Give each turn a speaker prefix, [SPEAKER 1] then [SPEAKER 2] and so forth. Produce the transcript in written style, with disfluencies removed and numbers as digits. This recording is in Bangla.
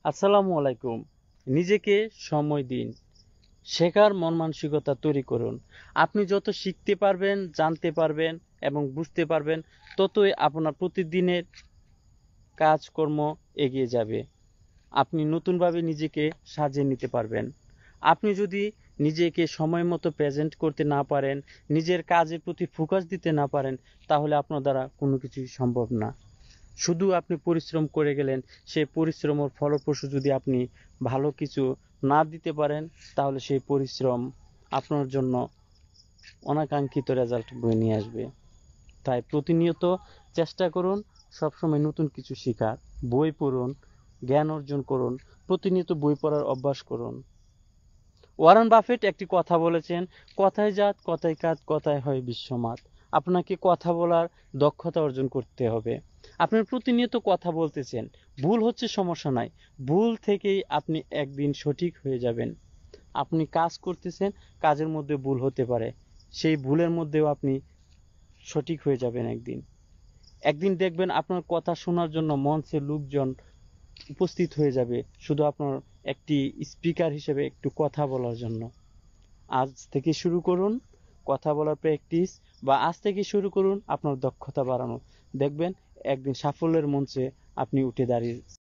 [SPEAKER 1] আসসালামু আলাইকুম। নিজেকে সময় দিন, শেখার মন মানসিকতা তৈরি করুন। আপনি যত শিখতে পারবেন, জানতে পারবেন এবং বুঝতে পারবেন, ততই আপনার প্রতিদিনের কাজকর্ম এগিয়ে যাবে। আপনি নতুনভাবে নিজেকে সাজিয়ে নিতে পারবেন। আপনি যদি নিজেকে সময় মতো প্রেজেন্ট করতে না পারেন, নিজের কাজের প্রতি ফোকাস দিতে না পারেন, তাহলে আপনার দ্বারা কোনো কিছুই সম্ভব না। শুধু আপনি পরিশ্রম করে গেলেন, সেই পরিশ্রমের ফলপ্রসূ যদি আপনি ভালো কিছু না দিতে পারেন, তাহলে সেই পরিশ্রম আপনার জন্য অনাকাঙ্ক্ষিত রেজাল্ট বয়ে নিয়ে আসবে। তাই প্রতিনিয়ত চেষ্টা করুন সবসময় নতুন কিছু শেখার। বই পড়ুন, জ্ঞান অর্জন করুন, প্রতিনিয়ত বই পড়ার অভ্যাস করুন। ওয়ারেন বাফেট একটি কথা বলেছেন, কথায় জাত, কথায় কাজ, কথায় হয় বিশ্বমাত। আপনাকে কথা বলার দক্ষতা অর্জন করতে হবে। আপনি প্রতিনিয়ত কথা বলতেছেন, ভুল হচ্ছে সমস্যা নাই, ভুল থেকেই আপনি একদিন সঠিক হয়ে যাবেন। আপনি কাজ করতেছেন, কাজের মধ্যে ভুল হতে পারে, সেই ভুলের মধ্যেও আপনি সঠিক হয়ে যাবেন একদিন। একদিন দেখবেন আপনার কথা শোনার জন্য মঞ্চে লোকজন উপস্থিত হয়ে যাবে, শুধু আপনার একটি স্পিকার হিসেবে একটু কথা বলার জন্য। আজ থেকে শুরু করুন কথা বলার প্র্যাকটিস, বা আজ থেকে শুরু করুন আপনার দক্ষতা বাড়ানো। দেখবেন একদিন সাফল্যের মঞ্চে আপনি উঠে দাঁড়িয়ে